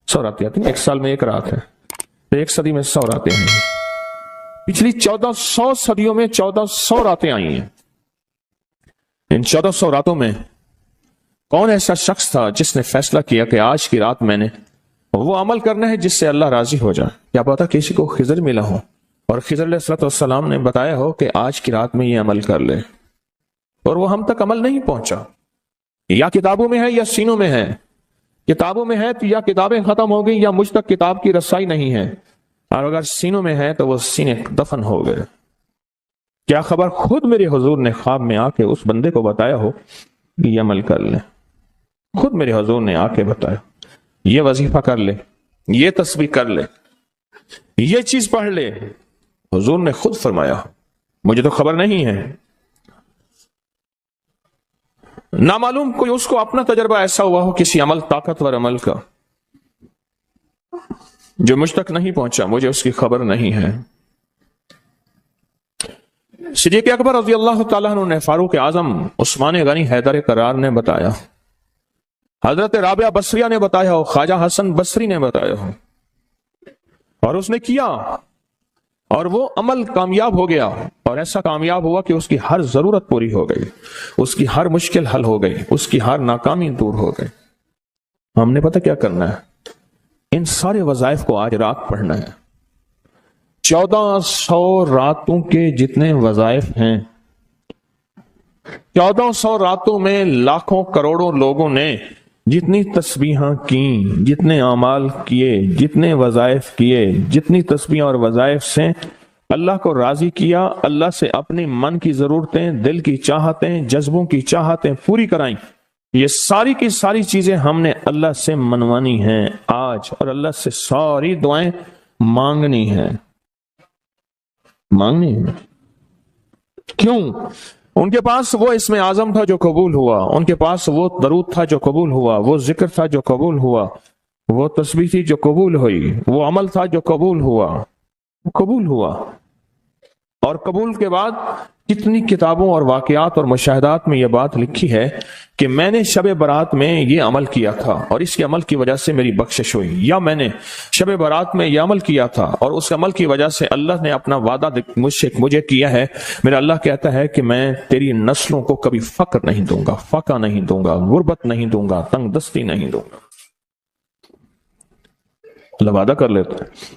100 راتیں آتی ہیں، ایک سال میں ایک رات ہے تو ایک صدی میں 100 راتیں ہیں۔ پچھلی 1400 صدیوں میں 1400 راتیں آئی ہیں۔ ان 1400 راتوں میں کون ایسا شخص تھا جس نے فیصلہ کیا کہ آج کی رات میں نے وہ عمل کرنا ہے جس سے اللہ راضی ہو جائے؟ کیا پتا کسی کو خضر ملا ہو اور خضر علیہ السلام نے بتایا ہو کہ آج کی رات میں یہ عمل کر لے، اور وہ ہم تک عمل نہیں پہنچا۔ یا کتابوں میں ہے یا سینوں میں ہے۔ کتابوں میں ہے تو یا کتابیں ختم ہو گئی یا مجھ تک کتاب کی رسائی نہیں ہے، اور اگر سینوں میں ہے تو وہ سینے دفن ہو گئے۔ کیا خبر خود میرے حضور نے خواب میں آ کے اس بندے کو بتایا ہو کہ یہ عمل کر لے، خود میرے حضور نے آ کے بتایا یہ وظیفہ کر لے، یہ تسبیح کر لے، یہ چیز پڑھ لے۔ حضور نے خود فرمایا، مجھے تو خبر نہیں ہے۔ نامعلوم کوئی اس کو اپنا تجربہ ایسا ہوا ہو کسی عمل، طاقتور عمل کا، جو مجھ تک نہیں پہنچا، مجھے اس کی خبر نہیں ہے۔ صدیق اکبر رضی اللہ تعالیٰ عنہ نے فاروق اعظم عثمان غنی حیدر کرار نے بتایا، حضرت رابعہ بصریہ نے بتایا ہو، خواجہ حسن بصری نے بتایا ہو، اور اس نے کیا اور وہ عمل کامیاب ہو گیا، اور ایسا کامیاب ہوا کہ اس کی ہر ضرورت پوری ہو گئی، اس کی ہر مشکل حل ہو گئی، اس کی ہر ناکامی دور ہو گئی۔ ہم نے پتہ کیا کرنا ہے؟ ان سارے وظائف کو آج رات پڑھنا ہے۔ 1400 راتوں کے جتنے وظائف ہیں، 1400 راتوں میں لاکھوں کروڑوں لوگوں نے جتنی تسبیحاں کیں، جتنے اعمال کیے، جتنے وظائف کیے، جتنی تسبیح اور وظائف سے اللہ کو راضی کیا، اللہ سے اپنی من کی ضرورتیں، دل کی چاہتیں، جذبوں کی چاہتیں پوری کرائیں، یہ ساری کی ساری چیزیں ہم نے اللہ سے منوانی ہیں آج، اور اللہ سے ساری دعائیں مانگنی ہیں۔ مانگنی ہے کیوں؟ ان کے پاس وہ اسم اعظم تھا جو قبول ہوا، ان کے پاس وہ درود تھا جو قبول ہوا، وہ ذکر تھا جو قبول ہوا، وہ تسبیح تھی جو قبول ہوئی، وہ عمل تھا جو قبول ہوا، قبول ہوا۔ اور قبول کے بعد کتنی کتابوں اور واقعات اور مشاہدات میں یہ بات لکھی ہے کہ میں نے شب برات میں یہ عمل کیا تھا اور اس کے عمل کی وجہ سے میری بخشش ہوئی، یا میں نے شب برات میں یہ عمل کیا تھا اور اس عمل کی وجہ سے اللہ نے اپنا وعدہ مجھے کیا ہے۔ میرا اللہ کہتا ہے کہ میں تیری نسلوں کو کبھی فقر نہیں دوں گا، فقہ نہیں دوں گا، غربت نہیں دوں گا، تنگ دستی نہیں دوں گا۔ اللہ وعدہ کر لیتا ہے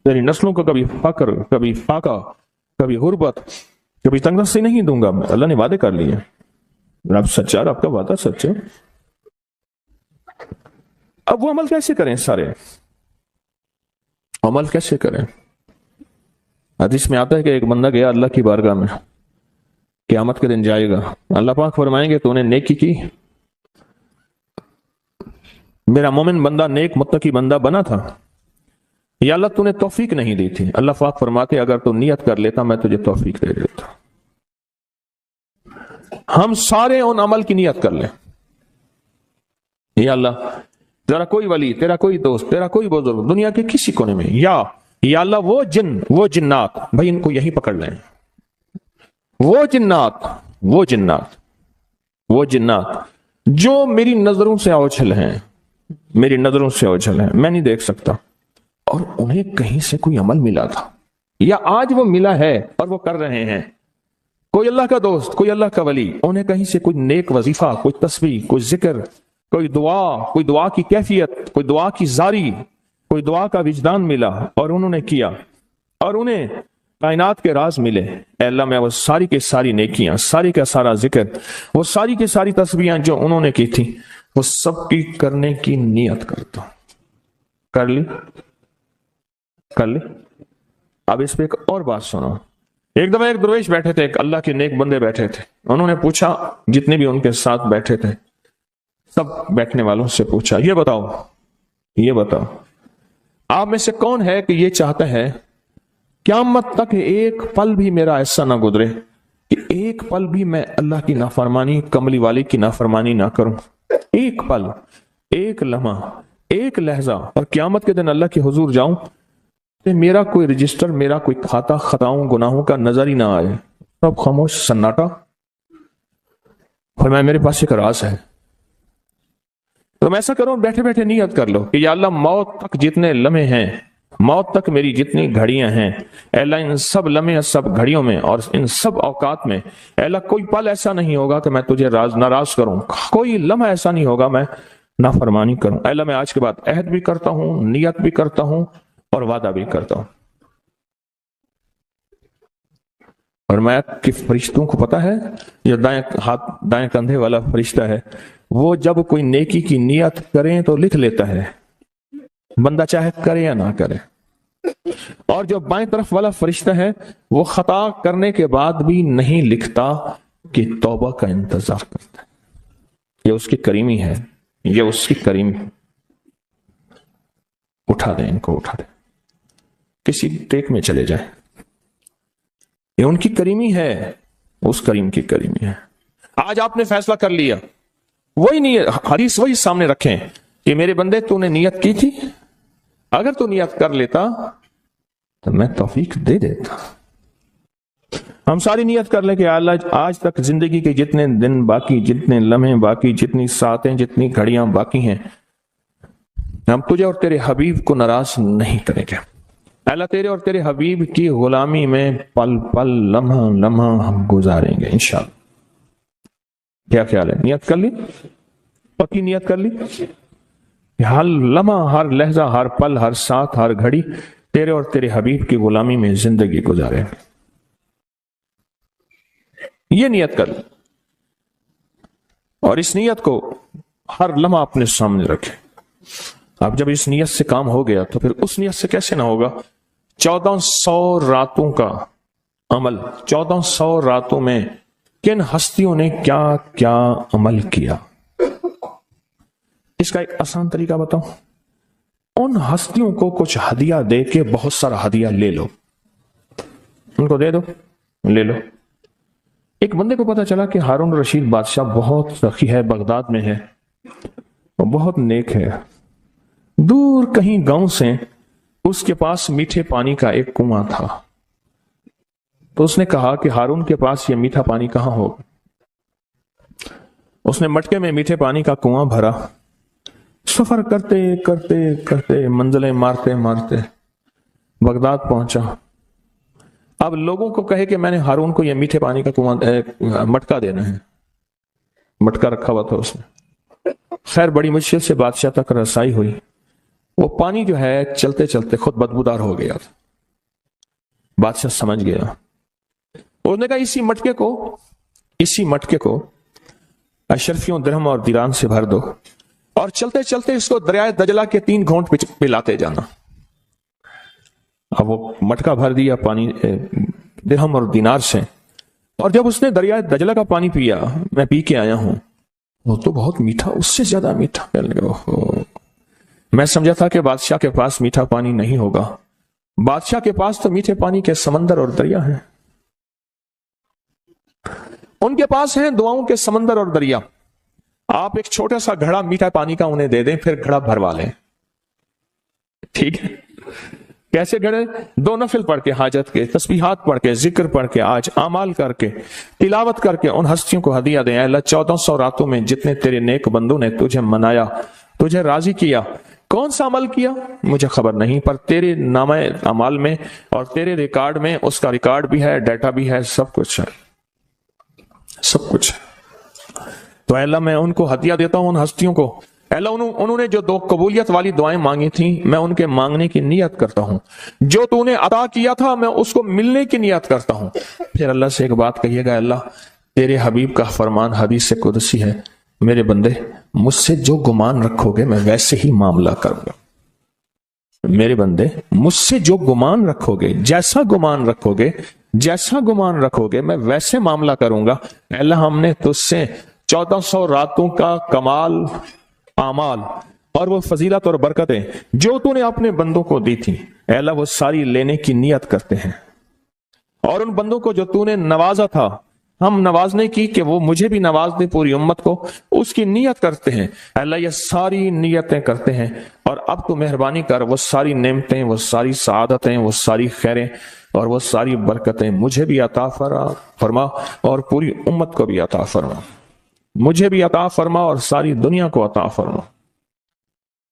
تیری نسلوں کو کبھی فقر، کبھی فاقہ، کبھی غربت، کبھی تنگ دستی نہیں دوں گا۔ اللہ نے وعدے کر لیے، رب سچا، رب کا وعدہ سچ ہے۔ اب وہ عمل کیسے کریں؟ سارے عمل کیسے کریں؟ حدیث میں آتا ہے کہ ایک بندہ گیا اللہ کی بارگاہ میں، قیامت کے دن جائے گا، اللہ پاک فرمائیں گے تو نے نیکی کی، میرا مومن بندہ نیک متقی بندہ بنا تھا، یا اللہ تو نے توفیق نہیں دی تھی؟ اللہ پاک فرماتے اگر تو نیت کر لیتا میں تجھے توفیق دے دیتا۔ ہم سارے ان عمل کی نیت کر لیں، یا اللہ تیرا کوئی ولی، تیرا کوئی دوست، تیرا کوئی بزرگ دنیا کے کسی کونے میں، یا اللہ وہ جن، وہ جنات، بھائی ان کو یہی پکڑ لیں، وہ جنات، وہ جنات، وہ جنات جو میری نظروں سے اوجھل ہیں، میری نظروں سے اوجھل ہیں، میں نہیں دیکھ سکتا، اور انہیں کہیں سے کوئی عمل ملا تھا یا آج وہ ملا ہے اور وہ کر رہے ہیں، کوئی اللہ کا دوست، کوئی اللہ کا ولی، انہیں کہیں سے کوئی نیک وظیفہ، کوئی تسبیح، کوئی ذکر، کوئی دعا کی کیفیت، کوئی دعا کی زاری، کوئی دعا کا وجدان ملا اور انہوں نے کیا، اور انہیں کائنات کے راز ملے۔ اے اللہ میں وہ ساری کے ساری نیکیاں، ساری کا سارا ذکر، وہ ساری کی ساری تسبیحاں جو انہوں نے کی تھی، وہ سب کی کرنے کی نیت کرتا ہوں۔ کر لی؟ کر لی؟ اب اس پہ ایک اور بات سنو۔ ایک دفعہ ایک درویش بیٹھے تھے، ایک اللہ کے نیک بندے بیٹھے تھے، انہوں نے پوچھا، جتنے بھی ان کے ساتھ بیٹھے تھے سب بیٹھنے والوں سے پوچھا، یہ بتاؤ آپ میں سے کون ہے کہ یہ چاہتا ہے قیامت تک ایک پل بھی میرا ایسا نہ گزرے کہ ایک پل بھی میں اللہ کی نافرمانی، کملی والی کی نافرمانی نہ کروں؟ ایک پل، ایک لمحہ، ایک لہجہ، اور قیامت کے دن اللہ کے حضور جاؤں کہ میرا کوئی رجسٹر، میرا کوئی کھاتا خطاؤں گناہوں کا نظر ہی نہ آئے، سب خاموش، سناٹا۔ فرمایا میرے پاس ایک راز ہے، تم ایسا کرو، بیٹھے بیٹھے نیت کر لو کہ یا اللہ موت تک جتنے لمحے ہیں، موت تک میری جتنی گھڑیاں ہیں، اے اللہ ان سب لمحے سب گھڑیوں میں اور ان سب اوقات میں اے اللہ کوئی پل ایسا نہیں ہوگا کہ میں تجھے ناراض کروں، کوئی لمحہ ایسا نہیں ہوگا میں نافرمانی کروں۔ اے اللہ میں آج کے بعد عہد بھی کرتا ہوں، نیت بھی کرتا ہوں اور وعدہ بھی کرتا ہوں۔ اور میں کہ فرشتوں کو پتا ہے، یہ دائیں کندھے والا فرشتہ ہے، وہ جب کوئی نیکی کی نیت کریں تو لکھ لیتا ہے، بندہ چاہے کرے یا نہ کرے۔ اور جو بائیں طرف والا فرشتہ ہے وہ خطا کرنے کے بعد بھی نہیں لکھتا کہ توبہ کا انتظار کرتا ہے۔ یہ اس کی کریمی ہے، یہ اس کی کریمی۔ اٹھا دیں ان کو، اٹھا دیں، کسی ٹیک میں چلے جائیں، یہ ان کی کریمی ہے، اس کریم کی کریمی ہے۔ آج آپ نے فیصلہ کر لیا، وہی نیت، حدیث وہی سامنے رکھیں کہ میرے بندے تو نے نیت کی تھی، اگر تو نیت کر لیتا تو میں توفیق دے دیتا۔ ہم ساری نیت کر لیں کہ اللہ آج تک زندگی کے جتنے دن باقی، جتنے لمحے باقی، جتنی ساعتیں، جتنی گھڑیاں باقی ہیں، ہم تجھے اور تیرے حبیب کو ناراض نہیں کریں گے۔ اللہ تیرے اور تیرے حبیب کی غلامی میں پل پل، لمحہ لمحہ ہم گزاریں گے انشاءاللہ۔ کیا خیال ہے؟ نیت کر لی؟ پکی نیت کر لی؟ ہر لمحہ، ہر لہجہ، ہر پل، ہر ساتھ، ہر گھڑی تیرے اور تیرے حبیب کی غلامی میں زندگی گزارے۔ یہ نیت کر لی اور اس نیت کو ہر لمحہ اپنے سامنے رکھے۔ اب جب اس نیت سے کام ہو گیا تو پھر اس نیت سے کیسے نہ ہوگا؟ 1400 راتوں کا عمل، 1400 راتوں میں کن ہستیوں نے کیا کیا عمل کیا، اس کا ایک آسان طریقہ بتاؤں۔ ان ہستیوں کو کچھ ہدیہ دے کے بہت سارا ہدیہ لے لو، ان کو دے دو، لے لو۔ ایک بندے کو پتا چلا کہ ہارون رشید بادشاہ بہت سخی ہے، بغداد میں ہے، اور بہت نیک ہے۔ دور کہیں گاؤں سے اس کے پاس میٹھے پانی کا ایک کنواں تھا، تو اس نے کہا کہ ہارون کے پاس یہ میٹھا پانی کہاں ہوگا؟ اس نے مٹکے میں میٹھے پانی کا کنواں بھرا، سفر کرتے کرتے کرتے، منزلیں مارتے مارتے بغداد پہنچا۔ اب لوگوں کو کہے کہ میں نے ہارون کو یہ میٹھے پانی کا کنواں مٹکا دینا ہے، مٹکا رکھا ہوا تھا اس میں۔ خیر بڑی مشکل سے بادشاہ تک رسائی ہوئی، وہ پانی جو ہے چلتے چلتے خود بدبودار ہو گیا تھا۔ بادشاہ سمجھ گیا، اس نے کہا اسی مٹکے کو اشرفیوں، درہم اور دیران سے بھر دو اور چلتے چلتے اس کو دریائے دجلہ کے 3 گھونٹ پلاتے جانا۔ اب وہ مٹکا بھر دیا پانی درہم اور دینار سے، اور جب اس نے دریائے دجلہ کا پانی پیا، میں پی کے آیا ہوں، وہ تو بہت میٹھا، اس سے زیادہ میٹھا۔ میں سمجھا تھا کہ بادشاہ کے پاس میٹھا پانی نہیں ہوگا، بادشاہ کے پاس تو میٹھے پانی کے سمندر اور دریا ہیں، ان کے پاس ہیں دعاؤں کے سمندر اور دریا۔ آپ ایک چھوٹا سا گھڑا میٹھا پانی کا انہیں دے دیں، پھر گھڑا بھروا لیں، ٹھیک ہے؟ کیسے گھڑے؟ 2 نفل پڑھ کے، حاجت کے، تسبیحات پڑھ کے، ذکر پڑھ کے، آج اعمال کر کے، تلاوت کر کے ان ہستیوں کو ہدیہ دیں۔ اے اللہ 1400 راتوں میں جتنے تیرے نیک بندوں نے تجھے منایا، تجھے راضی کیا، کون سا عمل کیا مجھے خبر نہیں، پر تیرے نامہ اعمال میں اور تیرے ریکارڈ میں اس کا ریکارڈ بھی ہے، ڈیٹا بھی ہے، سب کچھ ہے، سب کچھ ہے۔ تو اے اللہ میں ان کو ہدیہ دیتا ہوں، ان ہستیوں کو۔ اے اللہ انہوں نے جو 2 قبولیت والی دعائیں مانگی تھیں، میں ان کے مانگنے کی نیت کرتا ہوں، جو تو نے عطا کیا تھا میں اس کو ملنے کی نیت کرتا ہوں۔ پھر اللہ سے ایک بات کہیے گا، اللہ تیرے حبیب کا فرمان حدیث قدسی ہے، میرے بندے مجھ سے جو گمان رکھو گے میں ویسے ہی معاملہ کروں گا۔ میرے بندے مجھ سے جو گمان رکھو گے، جیسا گمان رکھو گے، جیسا گمان رکھو گے میں ویسے معاملہ کروں گا۔ اے اللہ ہم نے تجھ سے 1400 راتوں کا کمال اعمال اور وہ فضیلت اور برکتیں جو تو نے اپنے بندوں کو دی تھی، اے اللہ وہ ساری لینے کی نیت کرتے ہیں، اور ان بندوں کو جو تو نے نوازا تھا ہم نوازنے کی کہ وہ مجھے بھی نواز دے، پوری امت کو، اس کی نیت کرتے ہیں۔ اے اللہ یہ ساری نیتیں کرتے ہیں، اور اب تو مہربانی کر وہ ساری نعمتیں، وہ ساری سعادتیں، وہ ساری خیریں اور وہ ساری برکتیں مجھے بھی عطا فرما اور پوری امت کو بھی عطا فرما، مجھے بھی عطا فرما اور ساری دنیا کو عطا فرما۔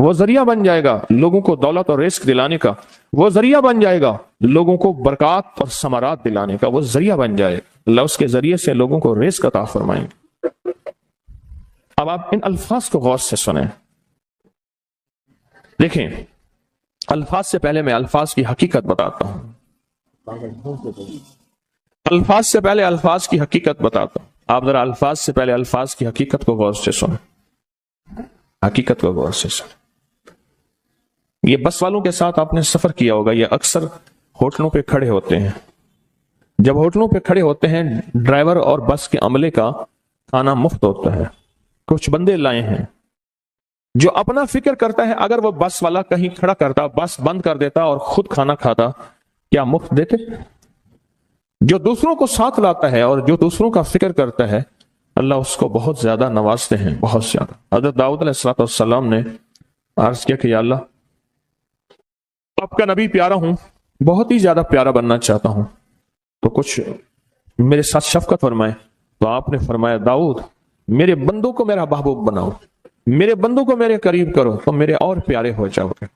وہ ذریعہ بن جائے گا لوگوں کو دولت اور رزق دلانے کا، وہ ذریعہ بن جائے گا لوگوں کو برکات اور ثمرات دلانے کا، وہ ذریعہ بن جائے، اللہ اس کے ذریعے سے لوگوں کو رزق عطا فرمائیں گے۔ اب آپ ان الفاظ کو غور سے سنیں، دیکھیں الفاظ سے پہلے میں الفاظ کی حقیقت بتاتا ہوں، الفاظ سے پہلے الفاظ کی حقیقت بتاتا ہوں، آپ ذرا الفاظ سے پہلے الفاظ کی حقیقت کو غور سے سنیں، حقیقت کو غور سے سنیں۔ یہ بس والوں کے ساتھ آپ نے سفر کیا ہوگا، یہ اکثر ہوٹلوں پہ کھڑے ہوتے ہیں، جب ہوٹلوں پہ کھڑے ہوتے ہیں ڈرائیور اور بس کے عملے کا کھانا مفت ہوتا ہے، کچھ بندے لائے ہیں جو اپنا فکر کرتا ہے اگر وہ بس والا کہیں کھڑا کرتا، بس بند کر دیتا اور خود کھانا کھاتا، کیا مفت دیتے؟ جو دوسروں کو ساتھ لاتا ہے اور جو دوسروں کا فکر کرتا ہے اللہ اس کو بہت زیادہ نوازتے ہیں، بہت زیادہ۔ حضرت داؤد علیہ السلام نے عرض کیا کہ یا اللہ آپ کا نبی پیارا ہوں، بہت ہی زیادہ پیارا بننا چاہتا ہوں، تو کچھ میرے ساتھ شفقت فرمائے۔ تو آپ نے فرمایا داؤد میرے بندوں کو میرا محبوب بناؤ، میرے بندوں کو میرے قریب کرو تو میرے اور پیارے ہو جاؤ گے۔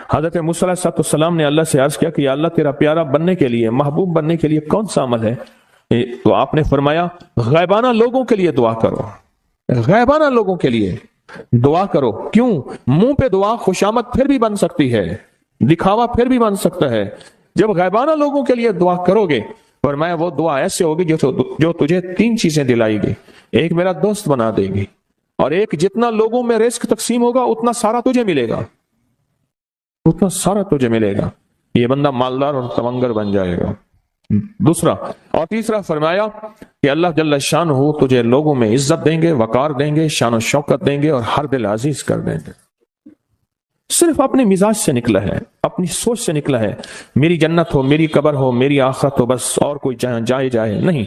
حضرت موسیٰ علیہ السلام نے اللہ سے عرض کیا کہ یا اللہ تیرا پیارا بننے کے لیے، محبوب بننے کے لیے کون سا عمل ہے؟ تو آپ نے فرمایا غائبانہ لوگوں کے لیے دعا کرو، غائبانہ لوگوں کے لیے دعا کرو۔ کیوں؟ منہ پہ دعا خوشامد پھر بھی بن سکتی ہے، دکھاوا پھر بھی بن سکتا ہے، جب غائبانہ لوگوں کے لیے دعا کرو گے فرمایا وہ دعا ایسے ہوگی جو تجھے تین چیزیں دلائے گی، ایک میرا دوست بنا دے گی، اور ایک جتنا لوگوں میں رزق تقسیم ہوگا اتنا سارا تجھے ملے گا، اتنا سارا تجھے ملے گا، یہ بندہ مالدار اور تمنگر بن جائے گا۔ دوسرا اور تیسرا فرمایا کہ اللہ جل شانہ تجھے لوگوں میں عزت دیں گے، وقار دیں گے، شان و شوکت دیں گے اور ہر دل عزیز کر دیں گے۔ صرف اپنے مزاج سے نکلا ہے، اپنی سوچ سے نکلا ہے، میری جنت ہو، میری قبر ہو، میری آخرت ہو، بس اور کوئی جائے نہیں۔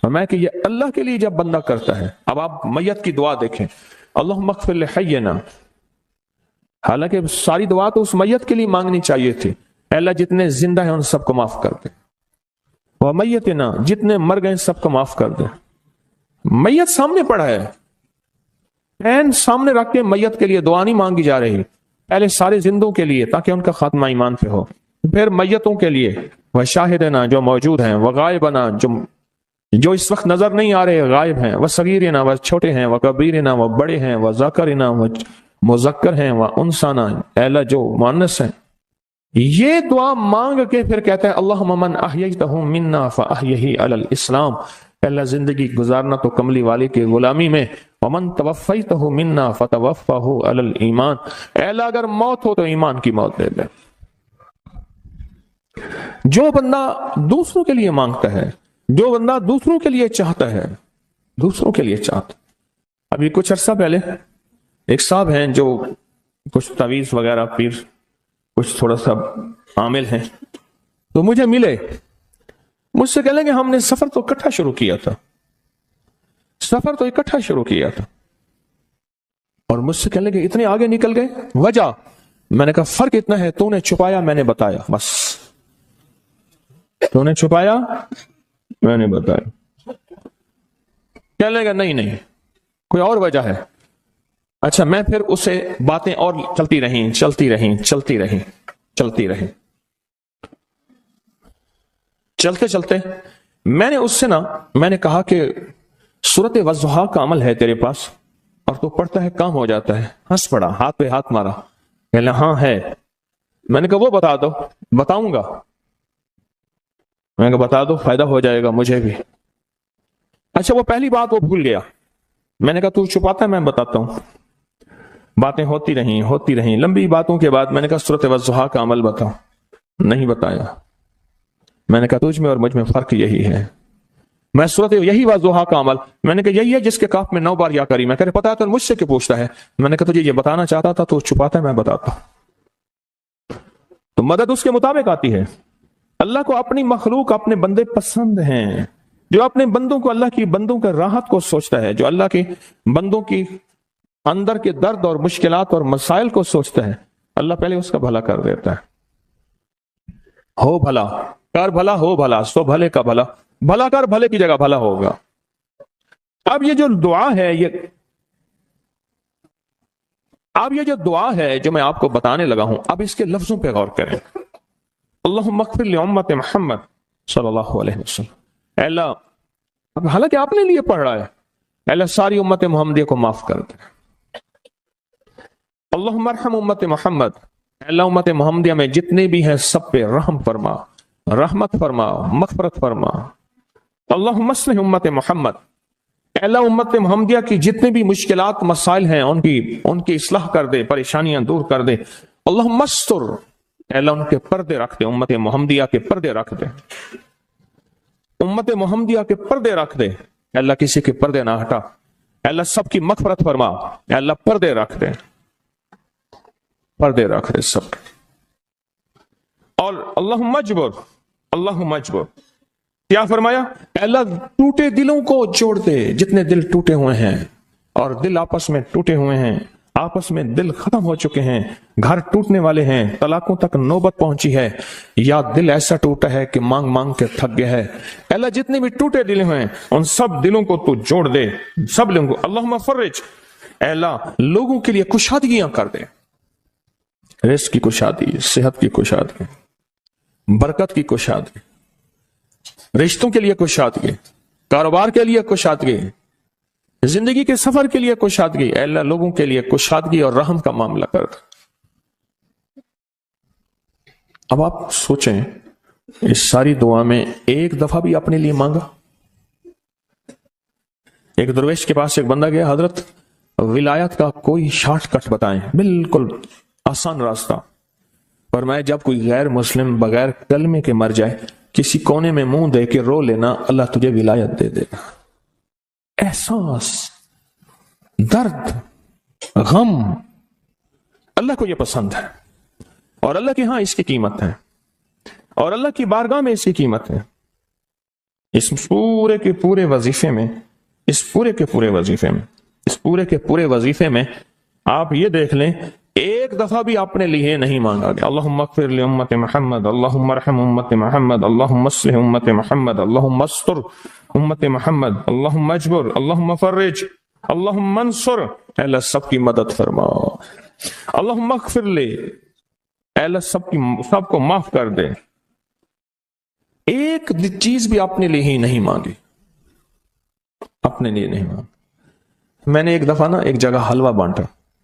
فرمایا کہ یہ اللہ کے لیے جب بندہ کرتا ہے۔ اب آپ میت کی دعا دیکھیں، اللہم اغفر لحینا، حالانکہ ساری دعا تو اس میت کے لیے مانگنی چاہیے تھی، اے اللہ جتنے زندہ ہیں ان سب کو معاف کر دے، وہ میتنا جتنے مر گئے سب کو معاف کر دے۔ میت سامنے پڑا ہے، پین سامنے رکھ کے میت کے لیے دعا نہیں مانگی جا رہی، پہلے سارے زندوں کے لیے تاکہ ان کا خاتمہ ایمان پہ ہو، پھر میتوں کے لیے، وہ شاہدنا جو موجود ہیں، وہ غائبنا جو اس وقت نظر نہیں آ رہے غائب ہیں، وہ صغیرنا وہ چھوٹے ہیں، وہ کبیرنا وہ بڑے ہیں، وہ ذکرنا وہ مذکر ہیں، وہ انسانا اے اللہ جو مؤنث ہیں۔ یہ دعا مانگ کے پھر کہتا ہے اللہم من احییتہ منا فاحیہ علی الاسلام، اللہ زندگی گزارنا تو کملی والے کی غلامی میں، ومن توفیتہ منا فتوفہ علی الایمان، اے اللہ اگر موت ہو تو ایمان کی موت دے دے۔ جو بندہ دوسروں کے لیے مانگتا ہے، جو بندہ دوسروں کے لیے چاہتا ہے، دوسروں کے لیے چاہتا۔ ابھی کچھ عرصہ پہلے ایک صاحب ہیں جو کچھ تعویذ وغیرہ پیر کچھ تھوڑا سا عامل ہیں، تو مجھے ملے، مجھ سے کہنے کہ ہم نے سفر تو اکٹھا شروع کیا تھا، سفر تو اکٹھا شروع کیا تھا، اور مجھ سے کہنے کہ اتنے آگے نکل گئے، وجہ؟ میں نے کہا فرق اتنا ہے، تو نے چھپایا میں نے بتایا، بس تو نے چھپایا میں نے بتایا۔ کہنے لگا نہیں کوئی اور وجہ ہے۔ اچھا میں پھر اسے باتیں اور چلتی رہیں چلتے میں نے اس سے میں نے کہا کہ سورت والضحیٰ کا عمل ہے تیرے پاس اور تو پڑھتا ہے کام ہو جاتا ہے؟ ہنس پڑا، ہاتھ پہ ہاتھ مارا، کہنے ہاں ہے۔ میں نے کہا وہ بتا دو۔ بتاؤں گا، میں نے کہا بتا دو فائدہ ہو جائے گا مجھے بھی۔ اچھا وہ پہلی بات وہ بھول گیا، میں نے کہا تو چھپاتا ہے میں بتاتا ہوں۔ باتیں ہوتی رہیں لمبی باتوں کے بعد میں نے کہا سورت والضحیٰ کا عمل بتاؤ، نہیں بتایا۔ میں نے کہا تجھ میں اور مجھ میں فرق یہی ہے، میں سورت یہی والضحیٰ کا عمل، میں نے کہا یہی ہے جس کے کاف میں 9 بار یا کری، میں کہہ رہے پتا ہے تو مجھ سے کیوں پوچھتا ہے؟ میں نے کہا تجھے یہ بتانا چاہتا تھا تو چھپاتا ہے میں بتاتا۔ تو مدد اس کے مطابق آتی ہے۔ اللہ کو اپنی مخلوق اپنے بندے پسند ہیں، جو اپنے بندوں کو اللہ کی بندوں کا راحت کو سوچتا ہے، جو اللہ کے بندوں کی اندر کے درد اور مشکلات اور مسائل کو سوچتا ہے، اللہ پہلے اس کا بھلا کر دیتا ہے۔ ہو بھلا کر بھلا، ہو بھلا سو بھلے کا بھلا، بھلا کر بھلے کی جگہ بھلا ہوگا۔ اب یہ جو دعا ہے، یہ اب یہ جو دعا ہے جو میں آپ کو بتانے لگا ہوں، اب اس کے لفظوں پہ غور کریں. اللہم اغفر لامت محمد صلی اللہ علیہ وسلم. اے اللہ، اب حالانکہ آپ نے لیے پڑھ رہا ہے، اے اللہ ساری امت محمدیہ کو معاف کر دے. اللہم ارحم امت محمد، اے اللہ امت محمدیہ میں جتنے بھی ہیں سب پہ رحم فرما، رحمت فرما، مغفرت فرما. اللہم اصلح امت محمد، اے اللہ امت محمدیہ کی جتنے بھی مشکلات مسائل ہیں ان کی اصلاح کر دے، پریشانیاں دور کر دے. اللہم استر، اے اللہ ان کے پردے رکھ دے، امت محمدیہ کے پردے رکھ دے، امت محمدیہ کے پردے رکھ دے. اے اللہ کسی کے پردے نہ ہٹا. اے اللہ سب کی مغفرت فرما. اے اللہ پردے رکھ دے، پردے رکھ دے سب. اور اللہم اجبر، اللہم اجبر، کیا فرمایا؟ اے اللہ ٹوٹے دلوں کو جوڑ دے. جتنے دل ٹوٹے ہوئے ہیں اور دل آپس میں ٹوٹے ہوئے ہیں، آپس میں دل ختم ہو چکے ہیں، گھر ٹوٹنے والے ہیں، طلاقوں تک نوبت پہنچی ہے، یا دل ایسا ٹوٹا ہے کہ مانگ مانگ کے تھک گیا ہے. اے اللہ جتنے بھی ٹوٹے دل ہیں ان سب دلوں کو تو جوڑ دے، سب دلوں کو. اللہم فرج، اے اللہ لوگوں کے لیے کشادگیاں کر دے، رزق کی کشادگی، صحت کی کشادگی، برکت کی کشادگی، رشتوں کے لیے کشادگی، کاروبار کے لیے کشادگی، زندگی کے سفر کے لیے کشادگی. اے اللہ لوگوں کے لیے کشادگی اور رحم کا معاملہ کر. اب آپ سوچیں اس ساری دعا میں ایک دفعہ بھی اپنے لیے مانگا؟ ایک درویش کے پاس ایک بندہ گیا، حضرت ولایت کا کوئی شارٹ کٹ بتائیں، بالکل آسان راستہ. فرمایا جب کوئی غیر مسلم بغیر کلمے کے مر جائے، کسی کونے میں منہ دے کے رو لینا، اللہ تجھے ولایت دے دے گا. احساس، درد، غم، اللہ کو یہ پسند ہے، اور اللہ کے ہاں اس کی قیمت ہے، اور اللہ کی بارگاہ میں اس کی قیمت ہے. اس پورے کے پورے وظیفے میں، اس پورے کے پورے وظیفے میں آپ یہ دیکھ لیں ایک دفعہ بھی اپنے لیے نہیں مانگا گیا. اللہم اغفر لامت محمد، اللہم ارحم امت محمد، اللہم اصلح امت محمد، اللہم استر امت محمد، اللہم اجبر، اللہم فرج، اللہم انصر. اے اللہ سب کی مدد فرما. اللہم اغفر لے، اے اللہ سب کو معاف کر دے. ایک چیز بھی اپنے لیے ہی نہیں مانگی، اپنے لیے نہیں مانگی. میں نے ایک دفعہ ایک جگہ حلوہ بانٹا،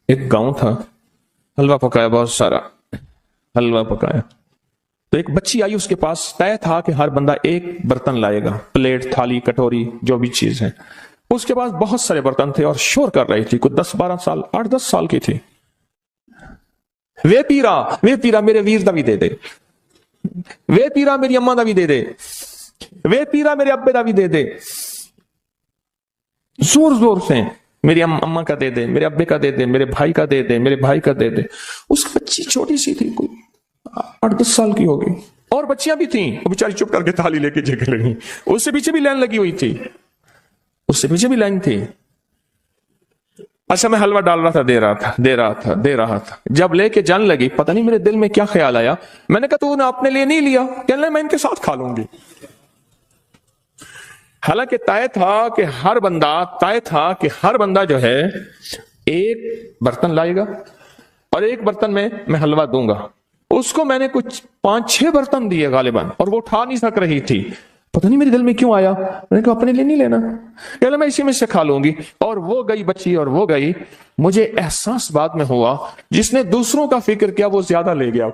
ایک گاؤں تھا، حلوہ پکایا، بہت سارا حلوہ پکایا. تو ایک بچی آئی، اس کے پاس طے تھا کہ ہر بندہ ایک برتن لائے گا، پلیٹ، تھالی، کٹوری، جو بھی چیز ہے. اس کے پاس بہت سارے برتن تھے اور شور کر رہی تھی، کچھ 10-12 سال، 8-10 سال کی تھی. وے پیرا میرے ویر دا بھی دے دے، وے پیرا میری اماں دا بھی دے دے، وے پیرا میرے ابے دا بھی دے دے. زور زور سے میری اماں کا دے دے، میرے ابے کا دے دے، میرے بھائی کا دے دے، میرے بھائی کا دے دے. اس بچی چھوٹی سی تھی، کوئی 8-10 سال کی ہوگی، اور بچیاں بھی تھیں. وہ بیچاری چپ کر کے تھالی لے کے جگہ لگی. اس سے پیچھے بھی لائن لگی ہوئی تھی، اس سے پیچھے بھی لائن تھی. اچھا میں حلوہ ڈال رہا تھا، دے رہا تھا. جب لے کے جان لگی، پتہ نہیں میرے دل میں کیا خیال آیا، میں نے کہا تو نے اپنے لیے نہیں لیا؟ کہنے لگا میں ان کے ساتھ کھا لوں گی. حالانکہ طے تھا کہ ہر بندہ جو ہے ایک برتن لائے گا اور ایک برتن میں حلوہ دوں گا. اس کو میں نے کچھ 5-6 برتن دیے غالباً، اور وہ اٹھا نہیں سک رہی تھی. پتہ نہیں میرے دل میں کیوں آیا، میں نے کہا اپنے لیے نہیں لینا، کہ میں اسی میں سے کھا لوں گی. اور وہ گئی بچی اور وہ گئی. مجھے احساس بعد میں ہوا جس نے دوسروں کا فکر کیا وہ زیادہ لے گیا.